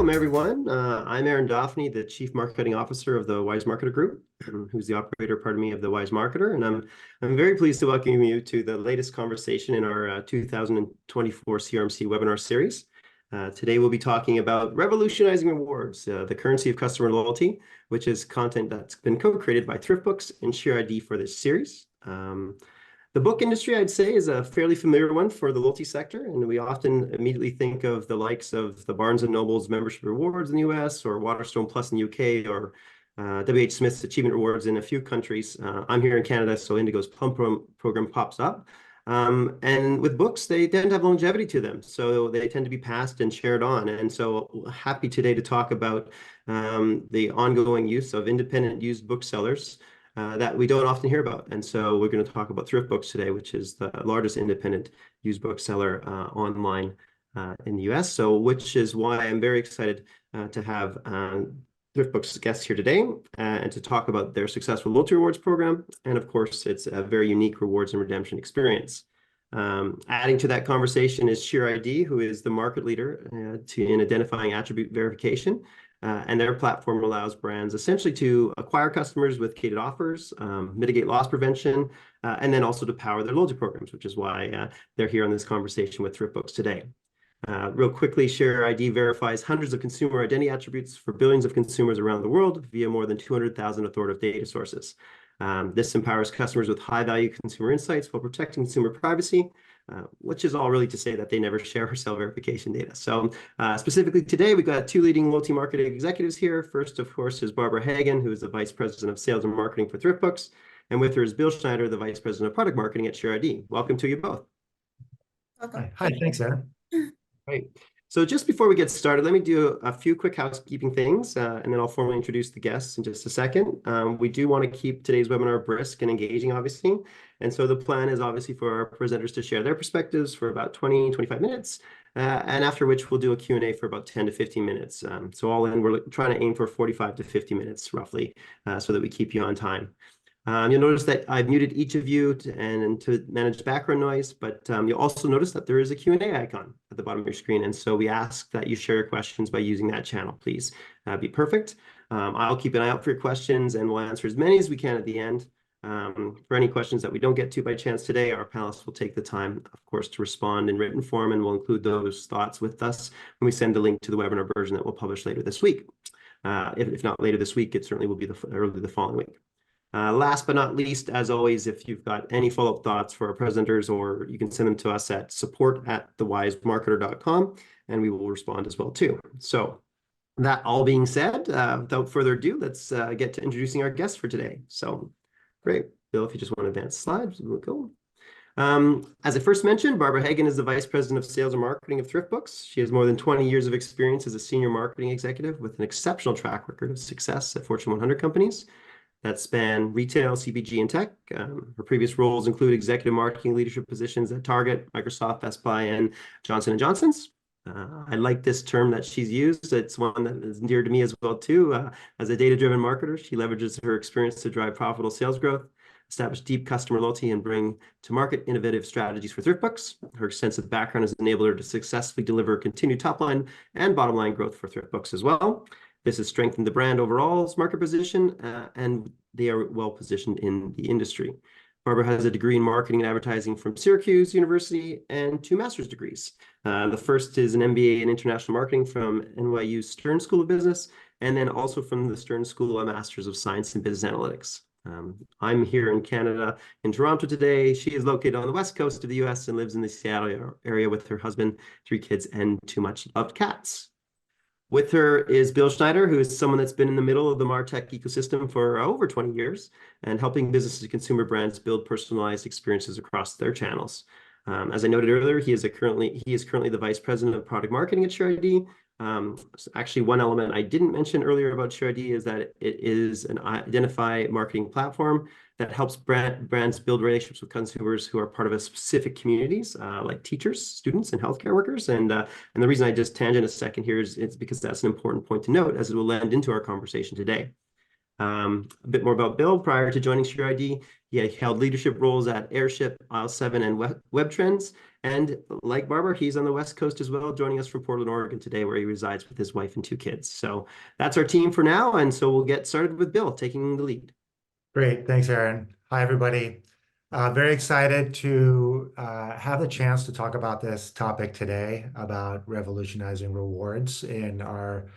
welcome everyone. I'm Aaron Daphne, the Chief Marketing Officer of the Wise Marketer Group, who's the operator, pardon me, of the Wise Marketer. And I'm very pleased to welcome you to the latest conversation in our 2024 CRMC Webinar Series. Today we'll be talking about Revolutionizing Rewards, the currency of customer loyalty, which is content that's been co-created by Thriftbooks and SheerID for this series. The book industry, I'd say, is a fairly familiar one for the loyalty sector, and we often immediately think of the likes of the Barnes & Noble's Membership Rewards in the US, or Waterstone Plus in the UK, or W.H. Smith's Achievement Rewards in a few countries. I'm here in Canada, so Indigo's Plum program pops up. And with books, they tend to have longevity to them, so they tend to be passed and shared on. And so happy today to talk about the ongoing use of independent used booksellers that we don't often hear about. And so we're going to talk about Thriftbooks today, which is the largest independent used bookseller online in the US. So which is why I'm very excited to have Thriftbooks guests here today and to talk about their successful loyalty rewards program. And of course, it's a very unique rewards and redemption experience. Adding to that conversation is SheerID, who is the market leader in identifying attribute verification. And their platform allows brands essentially to acquire customers with catered offers, mitigate loss prevention, and then also to power their loyalty programs, which is why they're here on this conversation with Thriftbooks today. Real quickly, SheerID verifies hundreds of consumer identity attributes for billions of consumers around the world via more than 200,000 authoritative data sources. This empowers customers with high-value consumer insights while protecting consumer privacy, which is all really to say that they never share or sell verification data. So specifically today, we've got two leading loyalty marketing executives here. First, of course, is Barbara Hagen, who is the Vice President of Sales and Marketing for Thriftbooks. And with her is Bill Schneider, the Vice President of Product Marketing at SheerID. Welcome to you both. Okay. Hi, thanks, Aaron. Great. So just before we get started, let me do a few quick housekeeping things, and then I'll formally introduce the guests in just a second. We do want to keep today's webinar brisk and engaging, obviously. And so the plan is obviously for our presenters to share their perspectives for about 20-25 minutes, and after which we'll do a Q&A for about 10 to 15 minutes. So all in, we're trying to aim for 45 to 50 minutes, roughly, so that we keep you on time. You'll notice that I've muted each of you to manage background noise, but you'll also notice that there is a Q&A icon at the bottom of your screen. And so we ask that you share your questions by using that channel, please. That'd be perfect. I'll keep an eye out for your questions and we'll answer as many as we can at the end. For any questions that we don't get to by chance today, our panelists will take the time, of course, to respond in written form, and we'll include those thoughts with us when we send the link to the webinar version that we'll publish later this week. If not later this week, it certainly will be early the following week. Last but not least, as always, if you've got any follow-up thoughts for our presenters, or you can send them to us at support@thewisemarketer.com, and we will respond as well too. So that all being said, without further ado, let's get to introducing our guests for today. So great. Bill, if you just want to advance slides, we'll go. As I first mentioned, Barbara Hagen is the Vice President of Sales and Marketing of Thriftbooks. She has more than 20 years of experience as a senior marketing executive with an exceptional track record of success at Fortune 100 companies that span retail, CPG, and tech. Her previous roles include executive marketing leadership positions at Target, Microsoft, Best Buy, and Johnson & Johnson's. I like this term that she's used. It's one that is dear to me as well, too. As a data-driven marketer, she leverages her experience to drive profitable sales growth, establish deep customer loyalty, and bring to market innovative strategies for Thriftbooks. Her extensive background has enabled her to successfully deliver continued top-line and bottom-line growth for Thriftbooks as well. This has strengthened the brand overall's market position, and they are well positioned in the industry. Barbara has a degree in marketing and advertising from Syracuse University and 2 master's degrees. The first is an MBA in international marketing from NYU Stern School of Business, and then also from the Stern School, a master's of science in business analytics. I'm here in Canada, in Toronto today. She is located on the west coast of the US and lives in the Seattle area with her husband, 3 kids, and 2 much-loved cats. With her is Bill Schneider, who is someone that's been in the middle of the MarTech ecosystem for over 20 years and helping businesses and consumer brands build personalized experiences across their channels. As I noted earlier, he is currently the Vice President of Product Marketing at SheerID. Actually, one element I didn't mention earlier about SheerID is that it is an identify marketing platform that helps brands build relationships with consumers who are part of a specific communities, like teachers, students, and healthcare workers. And the reason I just tangent a second here is it's because that's an important point to note, as it will lend into our conversation today. A bit more about Bill. Prior to joining SheerID, he held leadership roles at Airship, Aisle 7, and WebTrends. And like Barbara, he's on the West Coast as well, joining us from Portland, Oregon today, where he resides with his wife and 2 kids. So that's our team for now. And so we'll get started with Bill taking the lead. Great. Thanks, Aaron. Hi, everybody. Very excited to have the chance to talk about this topic today about revolutionizing rewards in our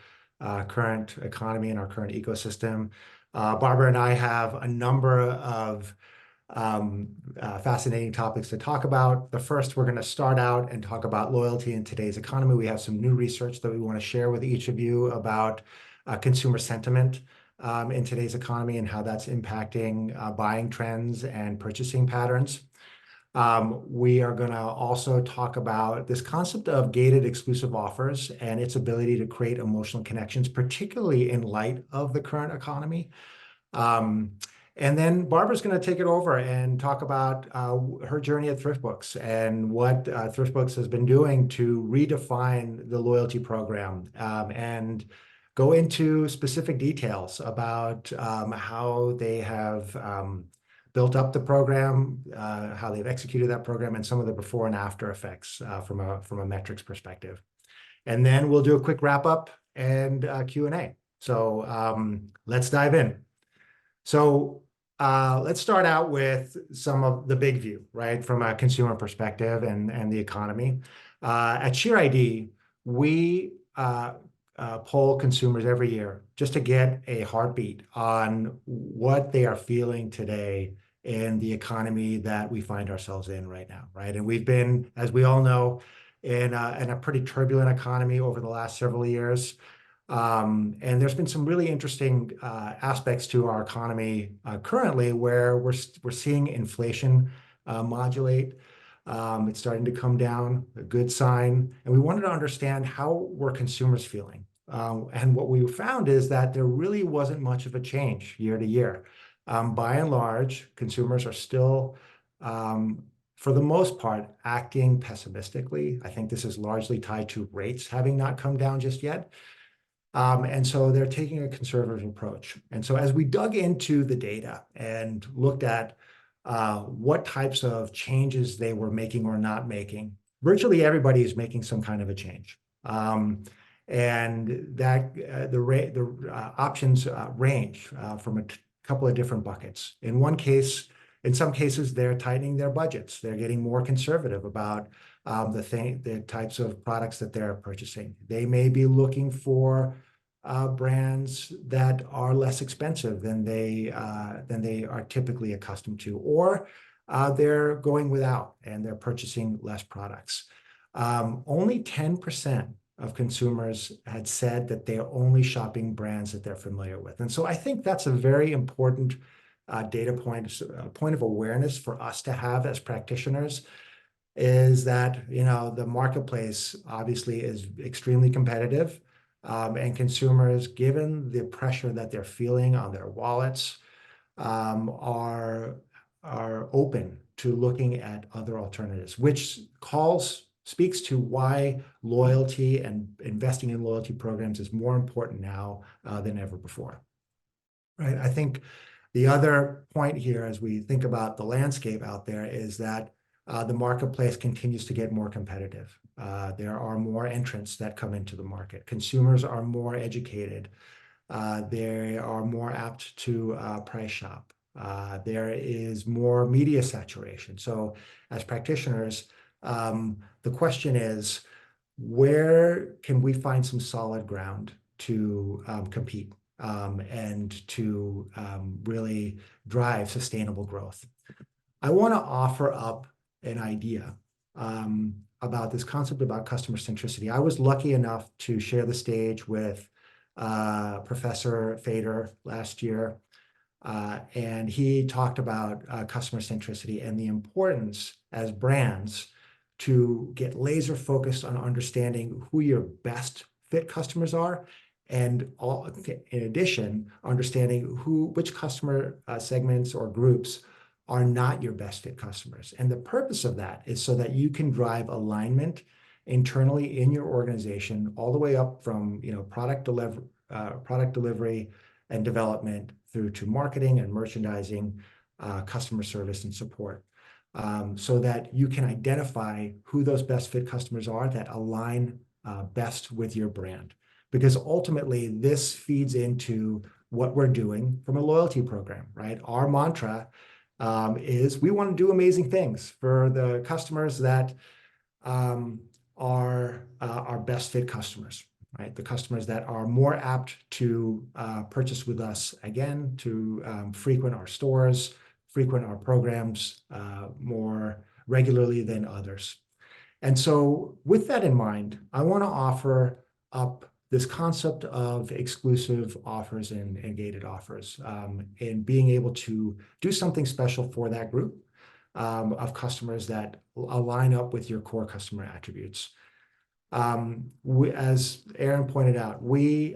current economy and our current ecosystem. Barbara and I have a number of fascinating topics to talk about. The first, we're going to start out and talk about loyalty in today's economy. We have some new research that we want to share with each of you about consumer sentiment in today's economy and how that's impacting buying trends and purchasing patterns. We are going to also talk about this concept of gated exclusive offers and its ability to create emotional connections, particularly in light of the current economy. And then Barbara's going to take it over and talk about her journey at Thriftbooks and what Thriftbooks has been doing to redefine the loyalty program and go into specific details about how they have built up the program, how they've executed that program, and some of the before and after effects from a metrics perspective. And then we'll do a quick wrap up and Q&A. So let's dive in. So let's start out with some of the big view, right, from a consumer perspective and the economy. At SheerID, we poll consumers every year just to get a heartbeat on what they are feeling today in the economy that we find ourselves in right now, right? And we've been, as we all know, in a pretty turbulent economy over the last several years. And there's been some really interesting aspects to our economy currently where we're seeing inflation modulate. It's starting to come down, a good sign. And we wanted to understand how were consumers feeling. And what we found is that there really wasn't much of a change year to year. By and large, consumers are still, for the most part, acting pessimistically. I think this is largely tied to rates having not come down just yet. And so they're taking a conservative approach. And so as we dug into the data and looked at what types of changes they were making or not making, virtually everybody is making some kind of a change. And that the options range from a couple of different buckets. In some cases, they're tightening their budgets. They're getting more conservative about the types of products that they're purchasing. They may be looking for brands that are less expensive than they are typically accustomed to, or they're going without and they're purchasing less products. Only 10% of consumers had said that they're only shopping brands that they're familiar with. And so I think that's a very important data point, a point of awareness for us to have as practitioners, is that, you know, the marketplace obviously is extremely competitive, and consumers, given the pressure that they're feeling on their wallets, are open to looking at other alternatives, which speaks to why loyalty and investing in loyalty programs is more important now than ever before. Right? I think the other point here, as we think about the landscape out there, is that the marketplace continues to get more competitive. There are more entrants that come into the market. Consumers are more educated. They are more apt to price shop. There is more media saturation. So as practitioners, the question is, where can we find some solid ground to compete and to really drive sustainable growth? I want to offer up an idea about this concept about customer centricity. I was lucky enough to share the stage with Professor Fader last year, and he talked about customer centricity and the importance as brands to get laser focused on understanding who your best fit customers are, and in addition, understanding which customer segments or groups are not your best fit customers. And the purpose of that is so that you can drive alignment internally in your organization, all the way up from product delivery and development through to marketing and merchandising, customer service and support, so that you can identify who those best fit customers are that align best with your brand. Because ultimately, this feeds into what we're doing from a loyalty program, right? Our mantra is we want to do amazing things for the customers that are our best fit customers, right? The customers that are more apt to purchase with us again, to frequent our stores, frequent our programs more regularly than others. And so with that in mind, I want to offer up this concept of exclusive offers and gated offers, and being able to do something special for that group of customers that align up with your core customer attributes. As Aaron pointed out, we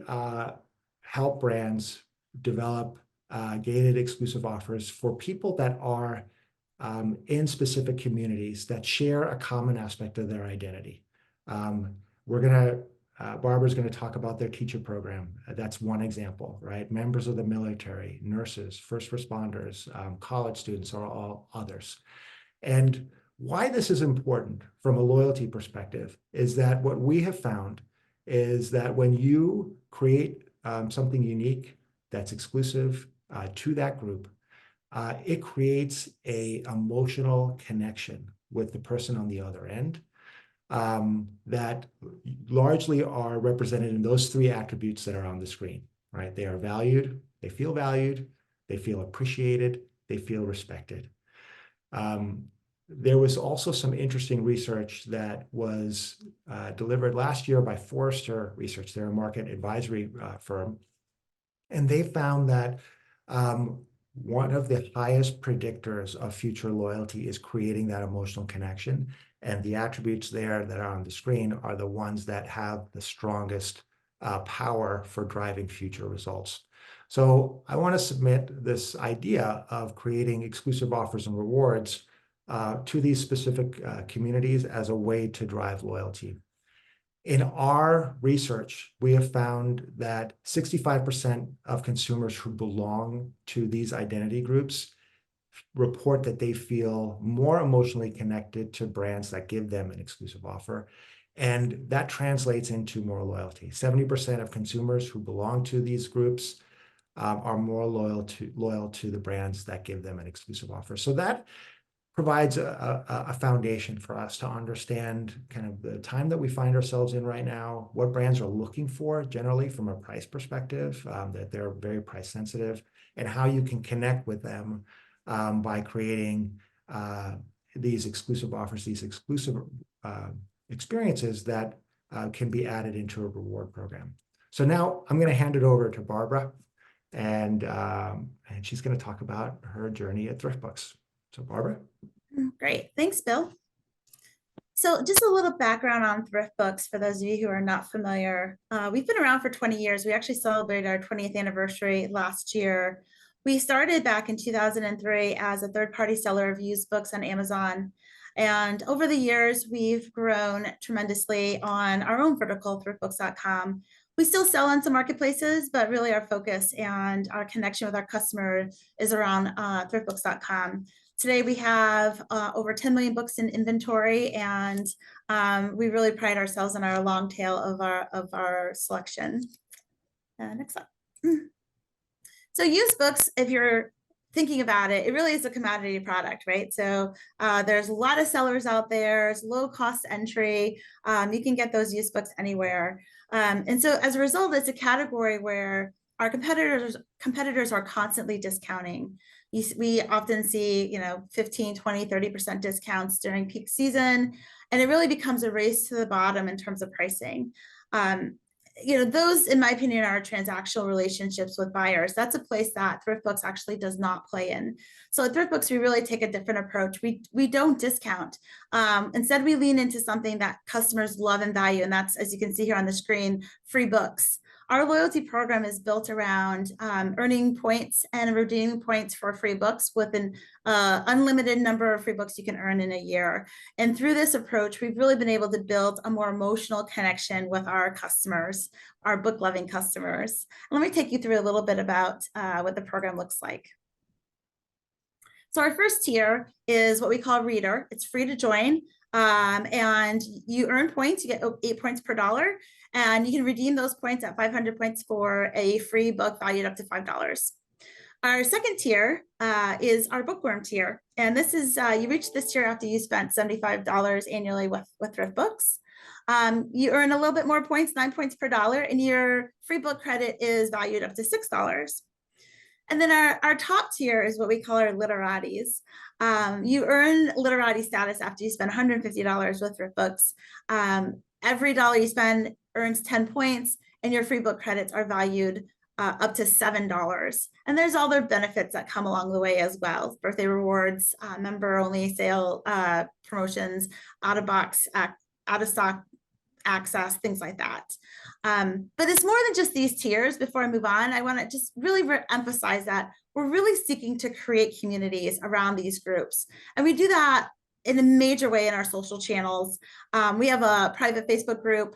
help brands develop gated exclusive offers for people that are in specific communities that share a common aspect of their identity. Barbara's going to talk about their teacher program. That's one example, right? Members of the military, nurses, first responders, college students, or all others. And why this is important from a loyalty perspective is that what we have found is that when you create something unique that's exclusive to that group, it creates an emotional connection with the person on the other end that largely are represented in those three attributes that are on the screen, right? They are valued, they feel appreciated, they feel respected. There was also some interesting research that was delivered last year by Forrester Research. They're a market advisory firm. And they found that one of the highest predictors of future loyalty is creating that emotional connection. And the attributes there that are on the screen are the ones that have the strongest power for driving future results. So I want to submit this idea of creating exclusive offers and rewards to these specific communities as a way to drive loyalty. In our research, we have found that 65% of consumers who belong to these identity groups report that they feel more emotionally connected to brands that give them an exclusive offer. And that translates into more loyalty. 70% of consumers who belong to these groups are more loyal to the brands that give them an exclusive offer. So that provides a foundation for us to understand kind of the time that we find ourselves in right now, what brands are looking for generally from a price perspective, that they're very price sensitive, and how you can connect with them by creating these exclusive offers, these exclusive experiences that can be added into a reward program. So now I'm going to hand it over to Barbara, and she's going to talk about her journey at Thriftbooks. So Barbara. Great. Thanks, Bill. So just a little background on Thriftbooks for those of you who are not familiar. We've been around for 20 years. We actually celebrated our 20th anniversary last year. We started back in 2003 as a third-party seller of used books on Amazon. And over the years, we've grown tremendously on our own vertical, Thriftbooks.com. We still sell on some marketplaces, but really our focus and our connection with our customer is around Thriftbooks.com. Today we have over 10 million books in inventory, and we really pride ourselves on our long tail of our selection. Next slide. So used books, if you're thinking about it, it really is a commodity product, right? So there's a lot of sellers out there. It's low cost entry. You can get those used books anywhere. And so as a result, it's a category where our competitors are constantly discounting. We often see, 15, 20, 30% discounts during peak season, and it really becomes a race to the bottom in terms of pricing. Those, in my opinion, are transactional relationships with buyers. That's a place that Thriftbooks actually does not play in. So at Thriftbooks, we really take a different approach. We don't discount. Instead, we lean into something that customers love and value, and that's, as you can see here on the screen, free books. our loyalty program is built around earning points and redeeming points for free books with an unlimited number of free books you can earn in a year. And through this approach, we've really been able to build a more emotional connection with our customers, our book-loving customers. Let me take you through a little bit about what the program looks like. So our first tier is what we call Reader. It's free to join, and you earn points. You get 8 points per dollar, and you can redeem those points at 500 points for a free book valued up to $5. Our second tier is our Bookworm tier, and this is you reach this tier after you spent $75 annually with Thriftbooks. You earn a little bit more points, 9 points per dollar, and your free book credit is valued up to $6. And then our top tier is what we call our literatis. You earn literati status after you spend $150 with Thriftbooks. Every dollar you spend earns 10 points, and your free book credits are valued up to $7. And there's all their benefits that come along the way as well. Birthday rewards, member-only sale promotions, out-of-box, out-of-stock access, things like that. But it's more than just these tiers. Before I move on, I want to just really emphasize that we're really seeking to create communities around these groups. And we do that in a major way in our social channels. We have a private Facebook group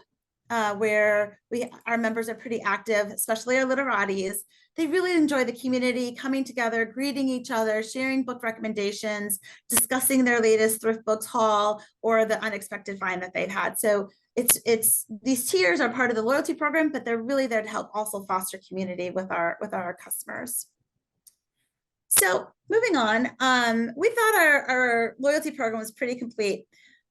where our members are pretty active, especially our literatis. They really enjoy the community, coming together, greeting each other, sharing book recommendations, discussing their latest thrift books haul or the unexpected find that they've had. So it's these tiers are part of the loyalty program, but they're really there to help also foster community with our customers. So moving on, we thought our loyalty program was pretty complete.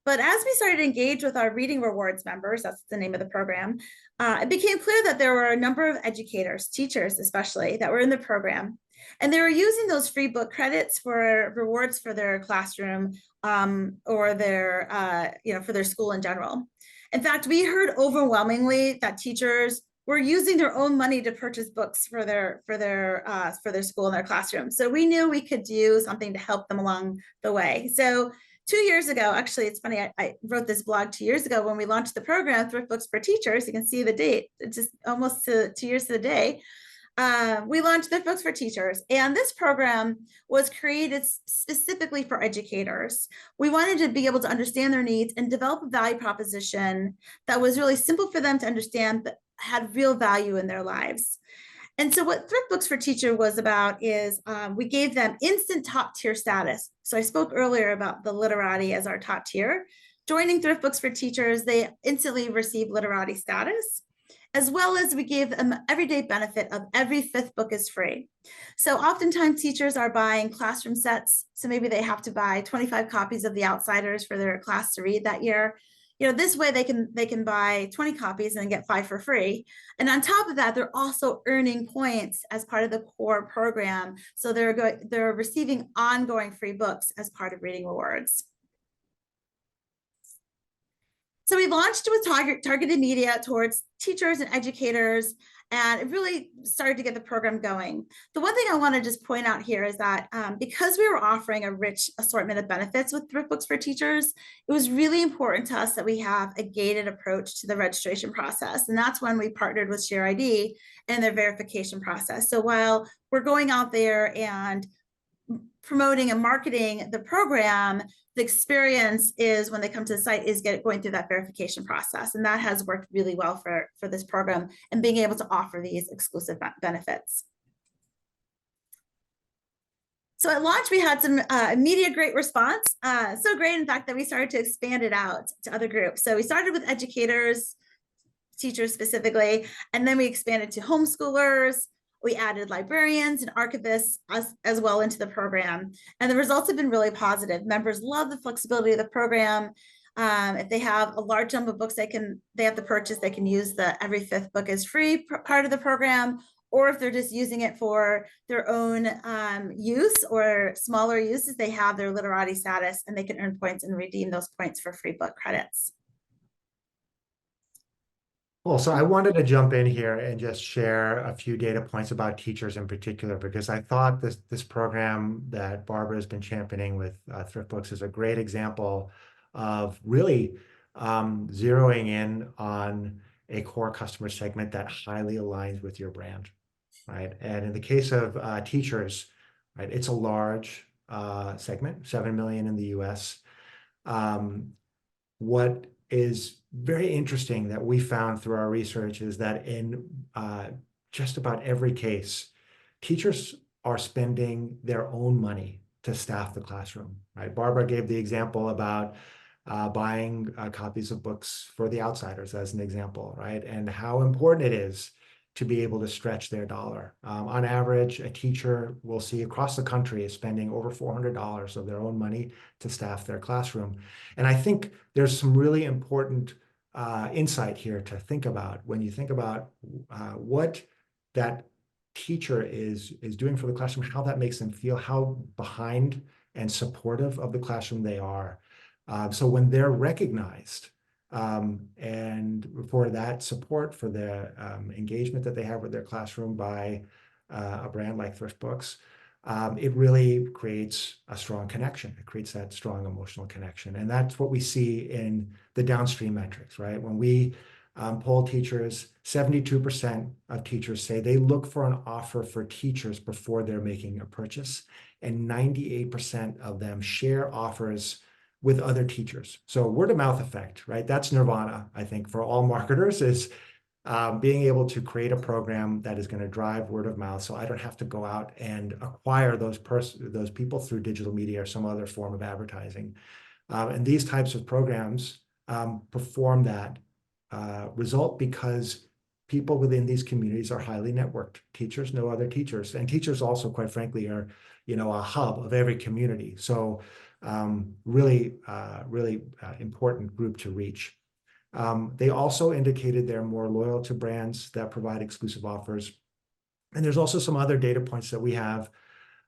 But as we started to engage with our Reading Rewards members, that's the name of the program, it became clear that there were a number of educators, teachers especially, that were in the program. And they were using those free book credits for rewards for their classroom or their, for their school in general. In fact, we heard overwhelmingly that teachers were using their own money to purchase books for their school and their classroom. So we knew we could do something to help them along the way. So 2 years ago, actually, it's funny, I wrote this blog 2 years ago when we launched the program, Thrift Books for Teachers. You can see the date, it's just almost 2 years to the day. We launched Thrift Books for Teachers, and this program was created specifically for educators. We wanted to be able to understand their needs and develop a value proposition that was really simple for them to understand, but had real value in their lives. And so what Thrift Books for Teacher was about is we gave them instant top tier status. So I spoke earlier about the literati as our top tier. Joining Thrift Books for Teachers, they instantly receive literati status, as well as we gave them everyday benefit of every 5th book is free. So oftentimes teachers are buying classroom sets. So maybe they have to buy 25 copies of The Outsiders for their class to read that year. This way they can buy 20 copies and get 5 for free. And on top of that, they're also earning points as part of the core program. So they're receiving ongoing free books as part of Reading Rewards. So we launched with targeted media towards teachers and educators, and it really started to get the program going. The one thing I want to just point out here is that because we were offering a rich assortment of benefits with Thrift Books for Teachers, it was really important to us that we have a gated approach to the registration process. And that's when we partnered with SheerID and their verification process. So while we're going out there and promoting and marketing the program, the experience is when they come to the site is going through that verification process. And that has worked really well for this program and being able to offer these exclusive benefits. So at launch, we had some immediate great response. So great, in fact, that we started to expand it out to other groups. So we started with educators, teachers specifically, and then we expanded to homeschoolers. We added librarians and archivists as well into the program. And the results have been really positive. Members love the flexibility of the program. If they have a large number of books they have to purchase, they can use the every 5th book is free part of the program. Or if they're just using it for their own use or smaller uses, they have their literati status and they can earn points and redeem those points for free book credits. Well, so I wanted to jump in here and just share a few data points about teachers in particular, because I thought this program that Barbara has been championing with Thrift Books is a great example of really zeroing in on a core customer segment that highly aligns with your brand, right? And in the case of teachers, right, it's a large segment, 7 million in the US. What is very interesting that we found through our research is that in just about every case, teachers are spending their own money to staff the classroom, right? Barbara gave the example about buying copies of books for the outsiders as an example, right? And how important it is to be able to stretch their dollar. On average, a teacher we'll see across the country is spending over $400 of their own money to staff their classroom. And I think there's some really important insight here to think about when you think about what that teacher is doing for the classroom, how that makes them feel, how behind and supportive of the classroom they are. So when they're recognized and for that support, for the engagement that they have with their classroom by a brand like Thriftbooks, it really creates a strong connection. It creates that strong emotional connection. And that's what we see in the downstream metrics, right? When we poll teachers, 72% of teachers say they look for an offer for teachers before they're making a purchase, and 98% of them share offers with other teachers. So word of mouth effect, right? That's nirvana, I think, for all marketers, is being able to create a program that is going to drive word of mouth, so I don't have to go out and acquire those people through digital media or some other form of advertising. And these types of programs perform that result because people within these communities are highly networked. Teachers know other teachers, and teachers also, quite frankly, are a hub of every community. So really important group to reach. They also indicated they're more loyal to brands that provide exclusive offers. And there's also some other data points that we have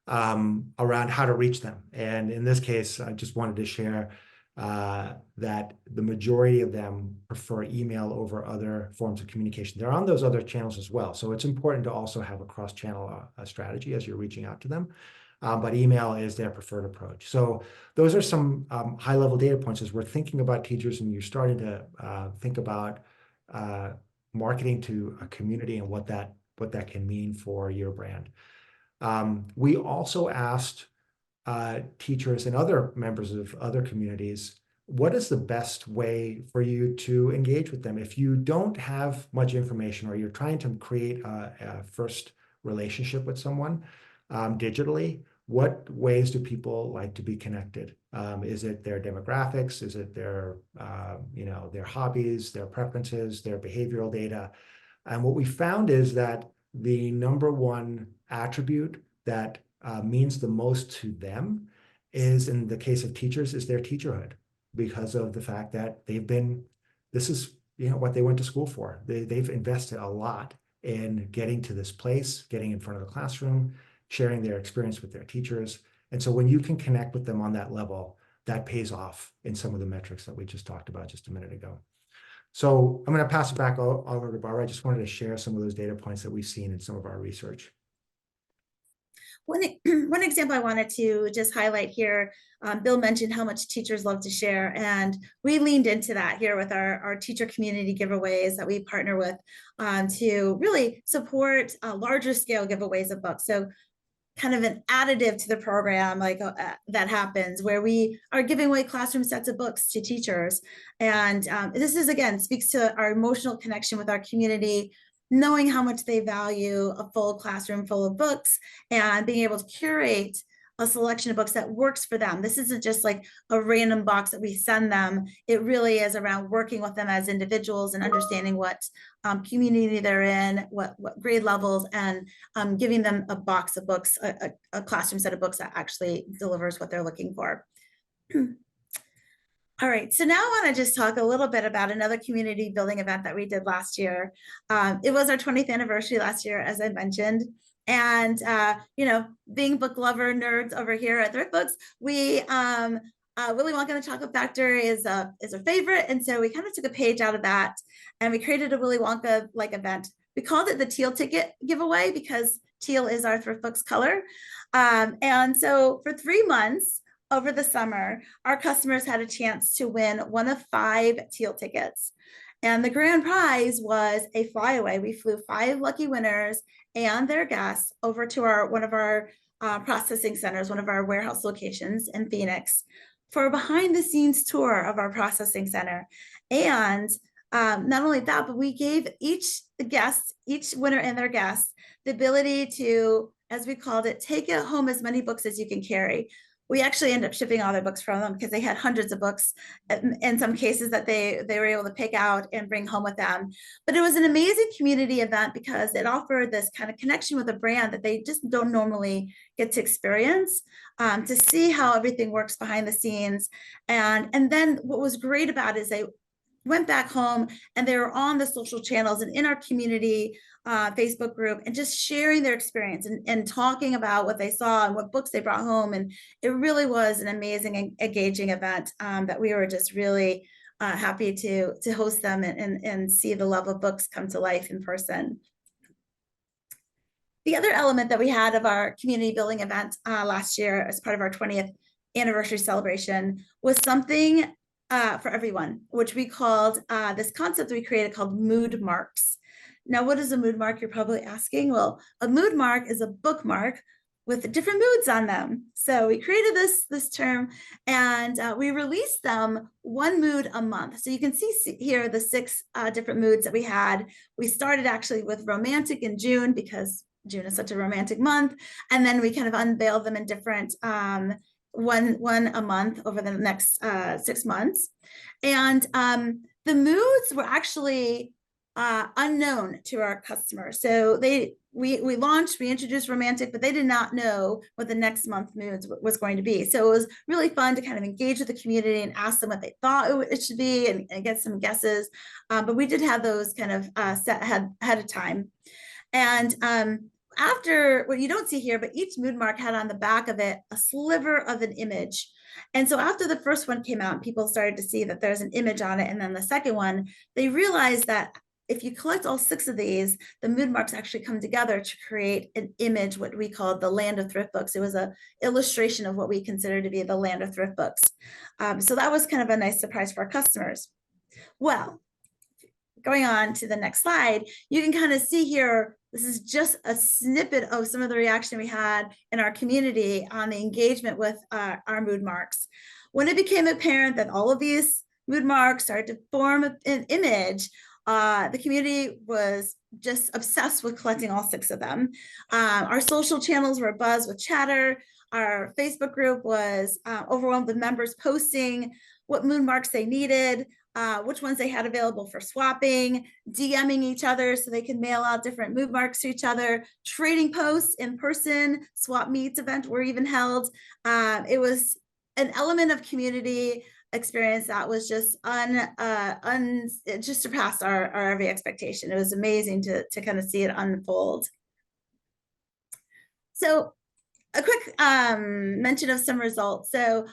around how to reach them. And in this case, I just wanted to share that the majority of them prefer email over other forms of communication. They're on those other channels as well. So it's important to also have a cross-channel strategy as you're reaching out to them. But email is their preferred approach. So those are some high-level data points as we're thinking about teachers and you're starting to think about marketing to a community and what that can mean for your brand. We also asked teachers and other members of other communities, what is the best way for you to engage with them? If you don't have much information or you're trying to create a first relationship with someone digitally, what ways do people like to be connected? Is it their demographics? Is it their hobbies, their preferences, their behavioral data? And what we found is that the number one attribute that means the most to them is, in the case of teachers, is their teacherhood, because of the fact that this is what they went to school for. They've invested a lot in getting to this place, getting in front of the classroom, sharing their experience with their teachers. And so when you can connect with them on that level, that pays off in some of the metrics that we just talked about just a minute ago. So I'm going to pass it back over to Barbara. I just wanted to share some of those data points that we've seen in some of our research. One example I wanted to just highlight here, Bill mentioned how much teachers love to share, and we leaned into that here with our teacher community giveaways that we partner with to really support larger scale giveaways of books. So kind of an additive to the program that happens where we are giving away classroom sets of books to teachers. And this is, again, speaks to our emotional connection with our community, knowing how much they value a full classroom full of books and being able to curate a selection of books that works for them. This isn't just like a random box that we send them. It really is around working with them as individuals and understanding what community they're in, what grade levels, and giving them a box of books, a classroom set of books that actually delivers what they're looking for. All right, so now I want to just talk a little bit about another community building event that we did last year. It was our 20th anniversary last year, as I mentioned. And, being book lover nerds over here at Thriftbooks, we, Willy Wonka and the Chocolate Factory is our favorite. And so we kind of took a page out of that and we created a Willy Wonka-like event. We called it the Teal Ticket Giveaway because teal is our Thriftbooks color. And so for 3 months, over the summer, our customers had a chance to win one of 5 teal tickets. And the grand prize was a flyaway. We flew 5 lucky winners and their guests over to one of our processing centers, one of our warehouse locations in Phoenix, for a behind the scenes tour of our processing center. And not only that, but we gave each winner and their guests, the ability to, as we called it, take it home as many books as you can carry. We actually ended up shipping all their books from them because they had hundreds of books in some cases that they were able to pick out and bring home with them. But it was an amazing community event because it offered this kind of connection with a brand that they just don't normally get to experience, to see how everything works behind the scenes. And then what was great about it is they went back home and they were on the social channels and in our community Facebook group and just sharing their experience and talking about what they saw and what books they brought home. And it really was an amazing and engaging event that we were just really happy to host them and see the love of books come to life in person. The other element that we had of our community building event last year as part of our 20th anniversary celebration was something for everyone, which we called this concept we created called mood marks. Now, what is a mood mark? You're probably asking. Well, a mood mark is a bookmark with different moods on them. So we created this term, and we released them one mood a month. So you can see here the 6 different moods that we had. We started actually with romantic in June because June is such a romantic month, and then we kind of unveiled them in different one a month over the next 6 months. And the moods were actually unknown to our customers. So we introduced romantic, but they did not know what the next month moods was going to be. So it was really fun to kind of engage with the community and ask them what they thought it should be and get some guesses. But we did have those kind of set ahead of time. And after, what you don't see here, but each mood mark had on the back of it a sliver of an image. And so after the first one came out, people started to see that there's an image on it. And then the second one, they realized that if you collect all 6 of these, the mood marks actually come together to create an image, what we called the land of thrift books. It was an illustration of what we consider to be the land of thrift books. So that was kind of a nice surprise for our customers. Well, going on to the next slide, you can kind of see here, this is just a snippet of some of the reaction we had in our community on the engagement with our mood marks. When it became apparent that all of these mood marks started to form an image, the community was just obsessed with collecting all 6 of them. Our social channels were abuzz with chatter. Our Facebook group was overwhelmed with members posting what mood marks they needed, which ones they had available for swapping, DMing each other so they could mail out different mood marks to each other, trading posts in person, swap meets event were even held. It was an element of community experience that was just it just surpassed our every expectation. It was amazing to kind of see it unfold. So a quick mention of some results. So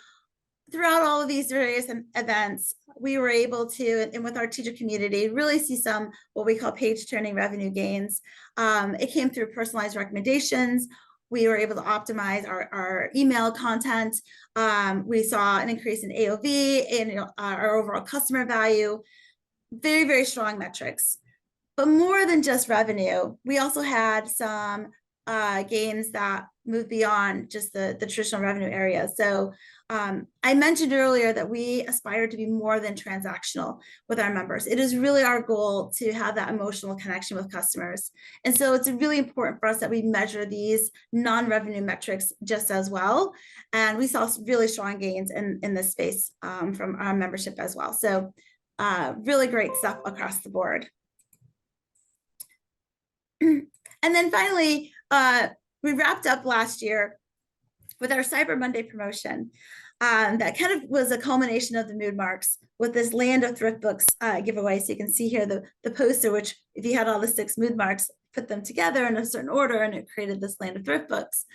throughout all of these various events, we were able to, and with our teacher community, really see some what we call page turning revenue gains. It came through personalized recommendations. We were able to optimize our email content. We saw an increase in AOV and our overall customer value. Very, very strong metrics. But more than just revenue, we also had some gains that move beyond just the traditional revenue area. So I mentioned earlier that we aspire to be more than transactional with our members. It is really our goal to have that emotional connection with customers. And so it's really important for us that we measure these non-revenue metrics just as well. And we saw really strong gains in this space from our membership as well. So really great stuff across the board. And then finally, we wrapped up last year with our Cyber Monday promotion. That kind of was a culmination of the mood marks with this land of thrift books giveaway. So you can see here the poster, which if you had all the 6 mood marks, put them together in a certain order, and it created this land of thrift books.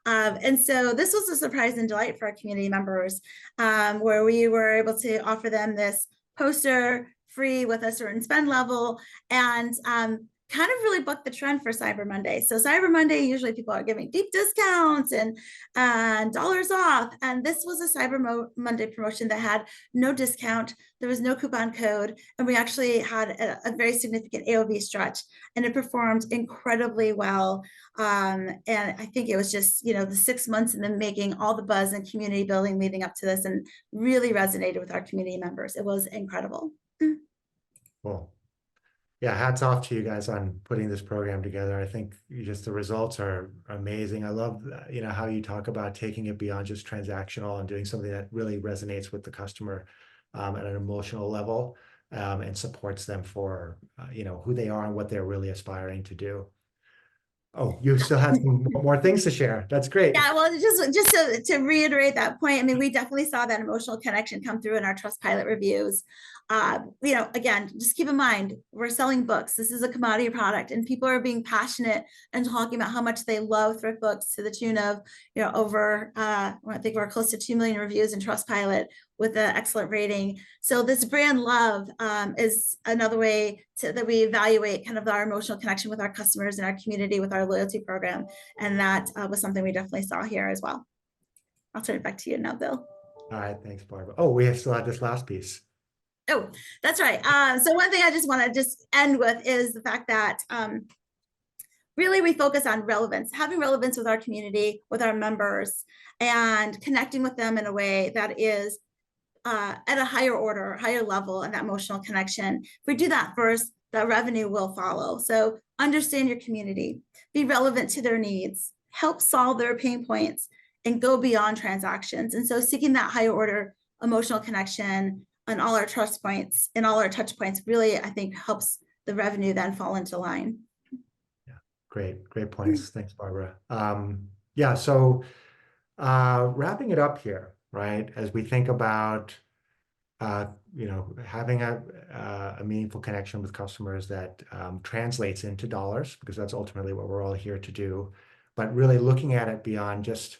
And so this was a surprise and delight for our community members, where we were able to offer them this poster free with a certain spend level, and kind of really bucked the trend for Cyber Monday. So Cyber Monday, usually people are giving deep discounts and dollars off. And this was a Cyber Monday promotion that had no discount. There was no coupon code. And we actually had a very significant AOV stretch, and it performed incredibly well. And I think it was just, you know, the 6 months in the making, all the buzz and community building leading up to this, and really resonated with our community members. It was incredible. Cool. Yeah, hats off to you guys on putting this program together. I think just the results are amazing. I love, you know, how you talk about taking it beyond just transactional and doing something that really resonates with the customer at an emotional level, and supports them for, you know, who they are and what they're really aspiring to do. Oh, you still have some more things to share. That's great. Yeah, well, just to reiterate that point, I mean, we definitely saw that emotional connection come through in our Trustpilot reviews. You know, again, just keep in mind, we're selling books. This is a commodity product, and people are being passionate and talking about how much they love thrift books, to the tune of, you know, over, I think we're close to 2 million reviews in Trustpilot with an excellent rating. So this brand love is another way that we evaluate kind of our emotional connection with our customers and our community with our loyalty program. And that was something we definitely saw here as well. I'll turn it back to you now, Bill. All right, thanks, Barbara. Oh, we still have this last piece. Oh, that's right. So one thing I just want to just end with is the fact that really we focus on relevance, having relevance with our community, with our members, and connecting with them in a way that is at a higher order, higher level, and that emotional connection. If we do that first, the revenue will follow. So understand your community, be relevant to their needs, help solve their pain points, and go beyond transactions. And so seeking that higher order emotional connection on all our trust points and all our touch points really, I think, helps the revenue then fall into line. Yeah, great points. Thanks, Barbara. Yeah, so wrapping it up here, right? As we think about, you know, having a meaningful connection with customers that translates into dollars, because that's ultimately what we're all here to do, but really looking at it beyond just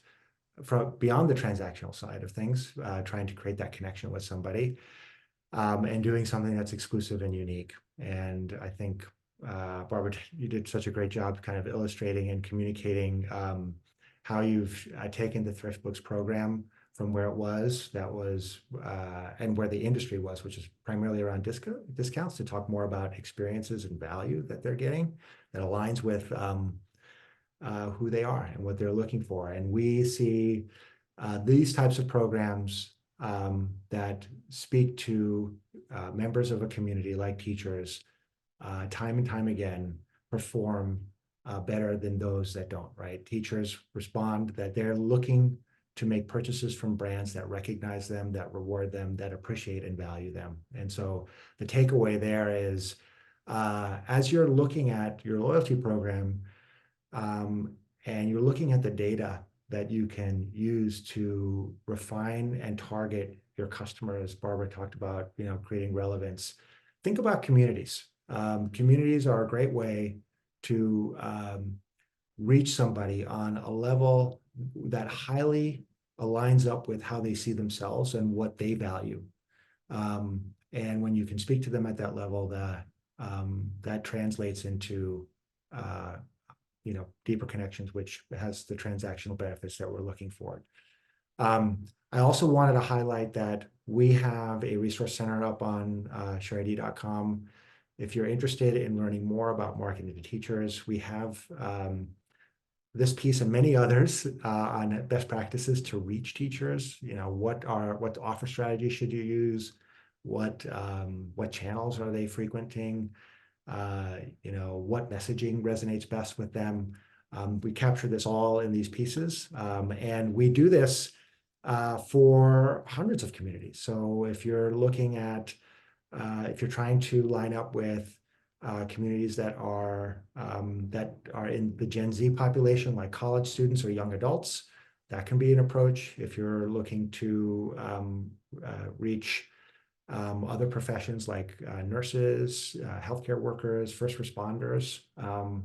beyond the transactional side of things, trying to create that connection with somebody, and doing something that's exclusive and unique. And I think, Barbara, you did such a great job kind of illustrating and communicating how you've taken the Thriftbooks program from where it was, and where the industry was, which is primarily around discounts, to talk more about experiences and value that they're getting that aligns with who they are and what they're looking for. And we see these types of programs that speak to members of a community like teachers time and time again perform better than those that don't, right? Teachers respond that they're looking to make purchases from brands that recognize them, that reward them, that appreciate and value them. And so the takeaway there is, as you're looking at your loyalty program, and you're looking at the data that you can use to refine and target your customers, Barbara talked about, you know, creating relevance. Think about communities. Communities are a great way to reach somebody on a level that highly aligns up with how they see themselves and what they value. And when you can speak to them at that level, that translates into you know, deeper connections, which has the transactional benefits that we're looking for. I also wanted to highlight that we have a resource center up on SheerID.com. If you're interested in learning more about marketing to teachers, we have this piece and many others on best practices to reach teachers. You know, what offer strategy should you use? What channels are they frequenting? You know, what messaging resonates best with them? We capture this all in these pieces, and we do this for hundreds of communities. So if you're looking at, if you're trying to line up with communities that are in the Gen Z population, like college students or young adults, that can be an approach. If you're looking to reach other professions like nurses, healthcare workers, first responders,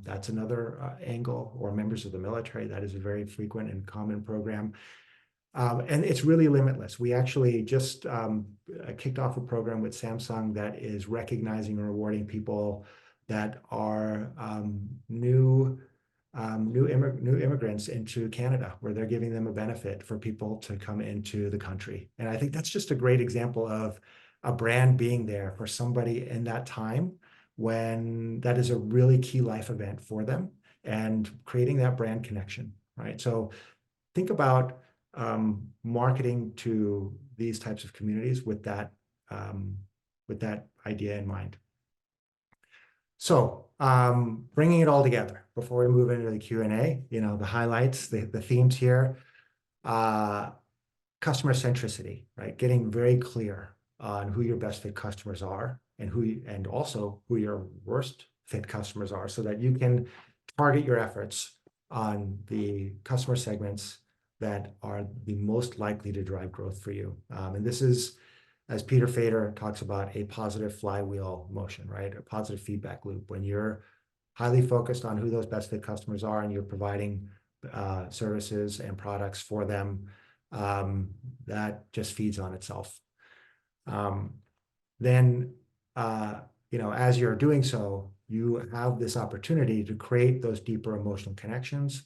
that's another angle, or members of the military. That is a very frequent and common program. And it's really limitless. We actually just kicked off a program with Samsung that is recognizing and rewarding people that are new immigrants into Canada, where they're giving them a benefit for people to come into the country. And I think that's just a great example of a brand being there for somebody in that time when that is a really key life event for them, and creating that brand connection, right? So think about marketing to these types of communities with that idea in mind. So bringing it all together before we move into the Q&A, the highlights, the themes here, customer centricity, right? Getting very clear on who your best fit customers are, and also who your worst fit customers are, so that you can target your efforts on the customer segments that are the most likely to drive growth for you. And this is, as Peter Fader talks about, a positive flywheel motion, right? A positive feedback loop. When you're highly focused on who those best fit customers are and you're providing services and products for them, that just feeds on itself. Then, as you're doing so, you have this opportunity to create those deeper emotional connections.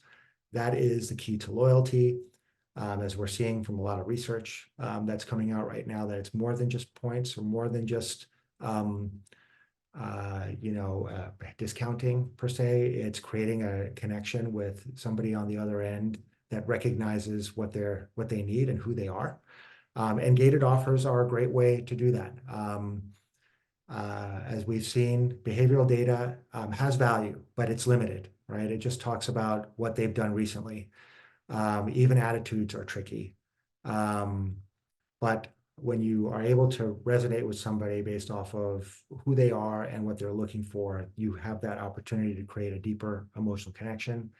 That is the key to loyalty. As we're seeing from a lot of research that's coming out right now, that it's more than just points, or more than just discounting per se. It's creating a connection with somebody on the other end that recognizes what they need and who they are. And gated offers are a great way to do that. As we've seen, behavioral data has value, but it's limited, right? It just talks about what they've done recently. Even attitudes are tricky. But when you are able to resonate with somebody based off of who they are and what they're looking for, you have that opportunity to create a deeper emotional connection.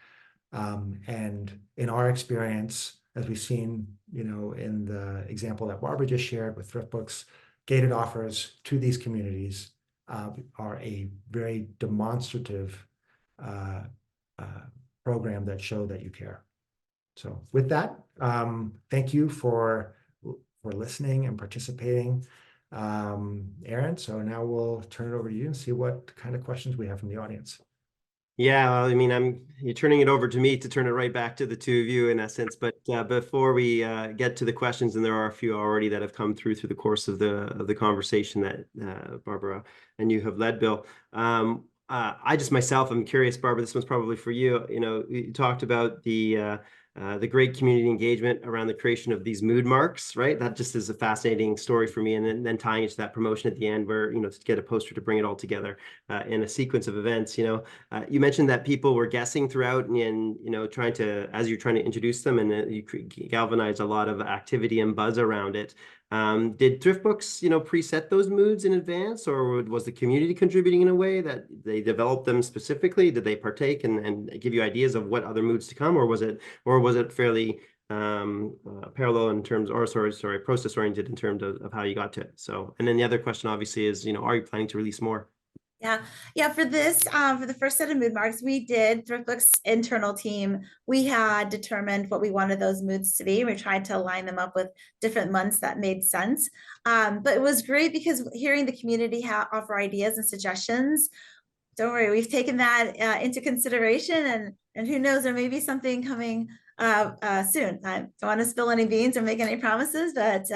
And in our experience, as we've seen, in the example that Barbara just shared with Thriftbooks, gated offers to these communities are a very demonstrative program that show that you care. So with that, thank you for listening and participating, Aaron. So now we'll turn it over to you and see what kind of questions we have from the audience. Yeah, well, I mean, you're turning it over to me to turn it right back to the two of you in essence. But before we get to the questions, and there are a few already that have come through the course of the conversation that Barbara and you have led, Bill. I just myself, I'm curious, Barbara, this one's probably for you. You talked about the great community engagement around the creation of these mood marks, right? That just is a fascinating story for me. And then tying it to that promotion at the end where, to get a poster to bring it all together in a sequence of events, you mentioned that people were guessing throughout and trying to, as you're trying to introduce them, and you galvanized a lot of activity and buzz around it. Did Thriftbooks, preset those moods in advance, or was the community contributing in a way that they developed them specifically? Did they partake and give you ideas of what other moods to come, or was it fairly parallel in terms, or sorry, process oriented in terms of how you got to it? So, and then the other question obviously is, are you planning to release more? Yeah. For this, for the first set of mood marks, we did Thriftbooks internal team. We had determined what we wanted those moods to be. We tried to align them up with different months that made sense. But it was great because hearing the community offer ideas and suggestions, don't worry, we've taken that into consideration, and who knows, there may be something coming soon. I don't want to spill any beans or make any promises, but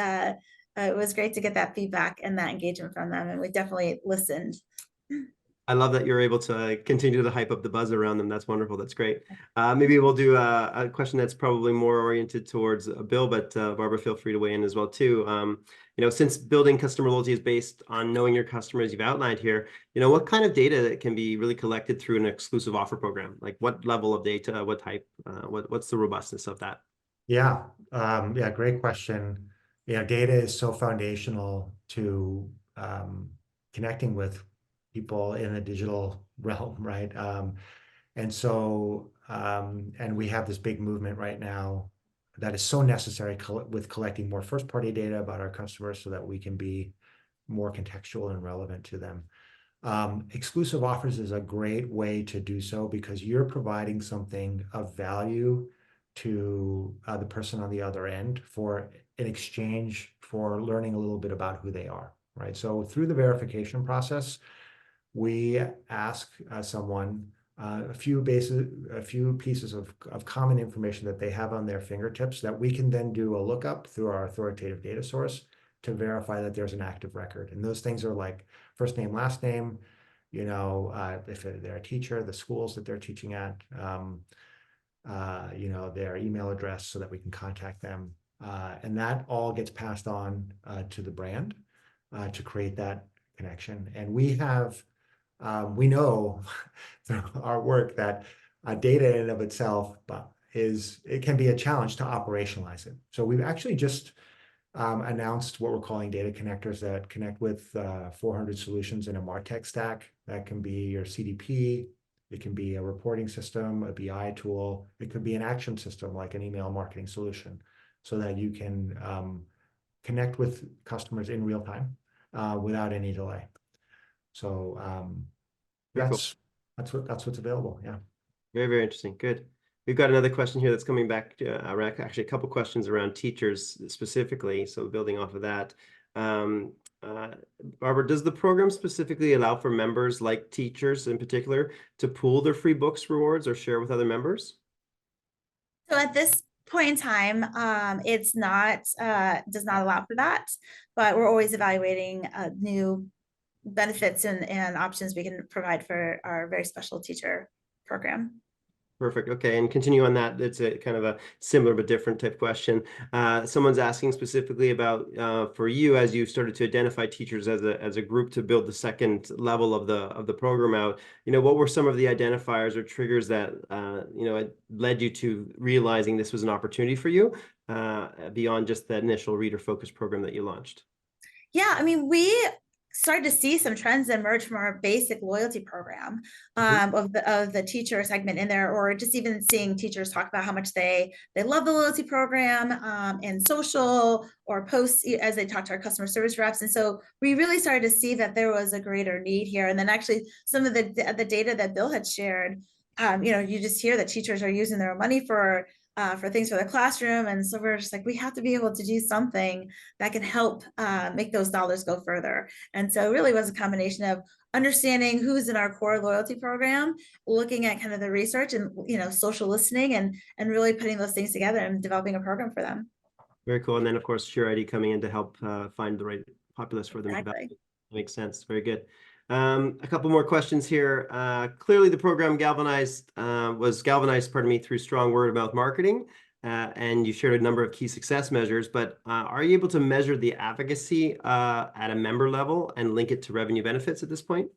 it was great to get that feedback and that engagement from them, and we definitely listened. I love that you're able to continue to hype up the buzz around them. That's wonderful. That's great. Maybe we'll do a question that's probably more oriented towards Bill, but Barbara, feel free to weigh in as well too. Since building customer loyalty is based on knowing your customers, you've outlined here, what kind of data can be really collected through an exclusive offer program? Like what level of data, what type, what's the robustness of that? Yeah, great question. Data is so foundational to connecting with people in the digital realm, right? And we have this big movement right now that is so necessary with collecting more first-party data about our customers so that we can be more contextual and relevant to them. Exclusive offers is a great way to do so because you're providing something of value to the person on the other end in exchange for learning a little bit about who they are, right? So through the verification process, we ask someone a few pieces of common information that they have on their fingertips that we can then do a lookup through our authoritative data source to verify that there's an active record. And those things are like first name, last name, you know, if they're a teacher, the schools that they're teaching at, you know, their email address so that we can contact them. And that all gets passed on to the brand to create that connection. And we have, we know through our work that data in and of itself it can be a challenge to operationalize it. So we've actually just announced what we're calling data connectors that connect with 400 solutions in a MarTech stack. That can be your CDP, it can be a reporting system, a BI tool, it could be an action system like an email marketing solution, so that you can connect with customers in real time without any delay. So that's what's available. Yeah. Very, very interesting. Good. We've got another question here that's coming back to actually a couple questions around teachers specifically. So building off of that, Barbara, does the program specifically allow for members like teachers in particular to pool their free books rewards or share with other members? So at this point in time, it's not does not allow for that, but we're always evaluating new benefits and options we can provide for our very special teacher program. Perfect. Okay, and continue on that. It's a kind of a similar but different type question. Someone's asking specifically about for you as you started to identify teachers as a group to build the second level of the program out. You know, what were some of the identifiers or triggers that you know led you to realizing this was an opportunity for you beyond just the initial reader focused program that you launched? Yeah, I mean, we started to see some trends emerge from our basic loyalty program of the teacher segment in there, or just even seeing teachers talk about how much they love the loyalty program in social or posts as they talk to our customer service reps. And so we really started to see that there was a greater need here. And then actually some of the data that Bill had shared, you know, you just hear that teachers are using their money for things for the classroom. And so we're just like, we have to be able to do something that can help make those dollars go further. And so it really was a combination of understanding who's in our core loyalty program, looking at kind of the research and, you know, social listening and really putting those things together and developing a program for them. Very cool. And then of course, SheerID coming in to help find the right populace for them. Exactly. That makes sense. Very good. A couple more questions here. Clearly the program was galvanized, pardon me, through strong word of mouth marketing. And you shared a number of key success measures, but are you able to measure the advocacy at a member level and link it to revenue benefits at this point?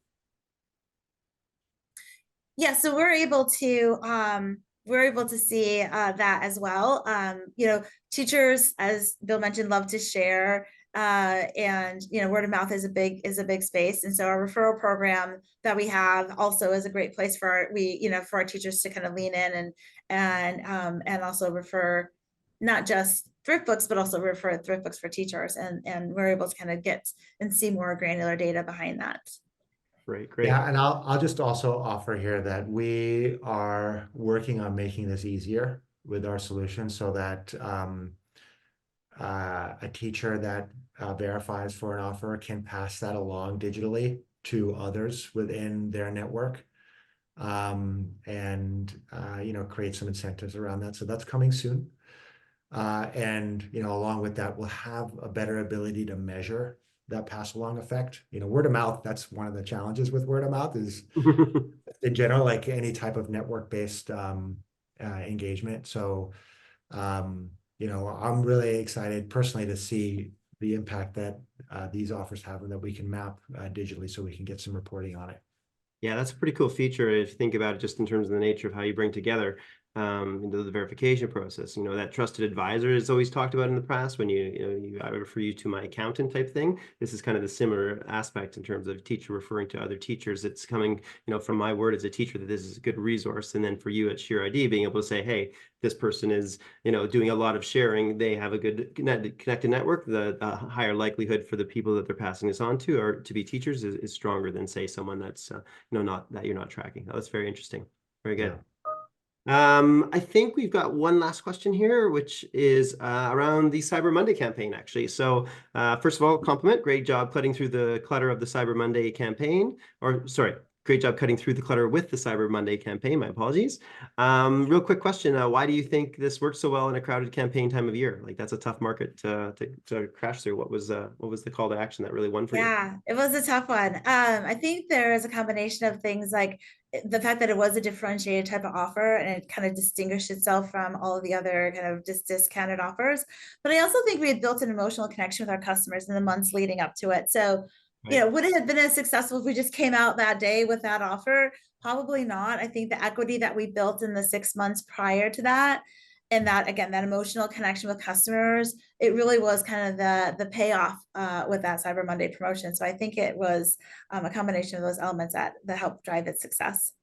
Yeah, so we're able to see that as well. You know, teachers, as Bill mentioned, love to share. And you know, word of mouth is a big space, and so our referral program that we have also is a great place for our teachers to kind of lean in and also refer not just thrift books but also refer thrift books for teachers, and we're able to kind of get and see more granular data behind that. Great. Yeah, and I'll just also offer here that we are working on making this easier with our solution so that a teacher that verifies for an offer can pass that along digitally to others within their network, and you know, create some incentives around that. So that's coming soon. And you know, along with that, we'll have a better ability to measure that pass along effect. You know, word of mouth, that's one of the challenges with word of mouth is in general, like any type of network-based engagement. So you know, I'm really excited personally to see the impact that these offers have and that we can map digitally so we can get some reporting on it. Yeah, that's a pretty cool feature if you think about it just in terms of the nature of how you bring together the verification process. You know, that trusted advisor is always talked about in the past when I refer you to my accountant type thing. This is kind of the similar aspect in terms of teacher referring to other teachers. It's coming, you know, from my word as a teacher that this is a good resource. And then for you at SheerID, being able to say, hey, this person is, you know, doing a lot of sharing. They have a good connected network. The higher likelihood for the people that they're passing this on to or to be teachers is stronger than say someone that's, you know, not that you're not tracking. Oh, that's very interesting. Very good. Yeah. I think we've got one last question here, which is around the Cyber Monday campaign, actually. So first of all, compliment, great job cutting through the clutter of the Cyber Monday campaign, or sorry, great job cutting through the clutter with the Cyber Monday campaign. My apologies. Real quick question. Why do you think this works so well in a crowded campaign time of year? Like that's a tough market to crash through. What was the call to action that really won for you? Yeah, it was a tough one. I think there is a combination of things like the fact that it was a differentiated type of offer and it kind of distinguished itself from all of the other kind of just discounted offers. But I also think we had built an emotional connection with our customers in the months leading up to it. So, Right. would it have been as successful if we just came out that day with that offer? Probably not. I think the equity that we built in the 6 months prior to that, and that again, that emotional connection with customers, it really was kind of the payoff with that Cyber Monday promotion. So I think it was a combination of those elements that helped drive its success.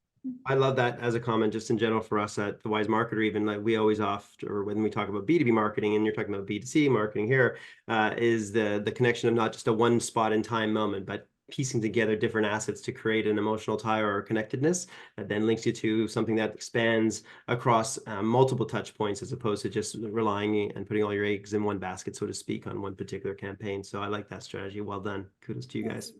I love that as a comment, just in general for us at the Wise Marketer, even like we always or when we talk about B2B marketing and you're talking about B2C marketing here, is the connection of not just a one spot in time moment, but piecing together different assets to create an emotional tie or connectedness that then links you to something that expands across multiple touch points as opposed to just relying and putting all your eggs in one basket, so to speak, on one particular campaign. So I like that strategy. Well done. Kudos to you guys.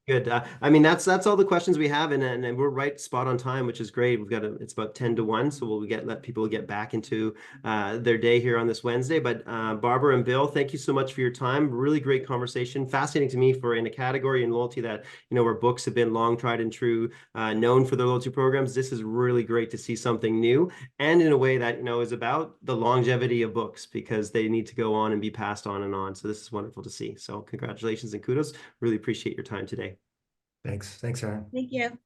Good. I mean, that's all the questions we have, and we're right spot on time, which is great. We've got it's about 10 to 1, so we'll let people get back into their day here on this Wednesday. But Barbara and Bill, thank you so much for your time. Really great conversation. Fascinating to me for in a category in loyalty that where books have been long tried and true, known for their loyalty programs. This is really great to see something new, and in a way that is about the longevity of books because they need to go on and be passed on and on. So this is wonderful to see. So congratulations and kudos. Really appreciate your time today. Thanks, Aaron. Thank you.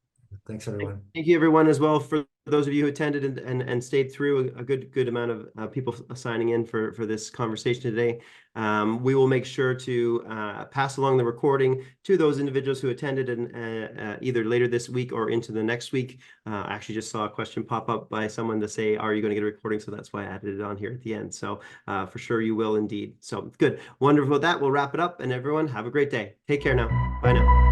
Thanks, everyone. Thank you, everyone, as well, for those of you who attended and stayed through. A good amount of people signing in for this conversation today. We will make sure to pass along the recording to those individuals who attended and either later this week or into the next week. I actually just saw a question pop up by someone to say, are you going to get a recording? So that's why I added it on here at the end. So for sure you will indeed. So good. Wonderful. With that, we'll wrap it up. And everyone, have a great day. Take care now. Bye now.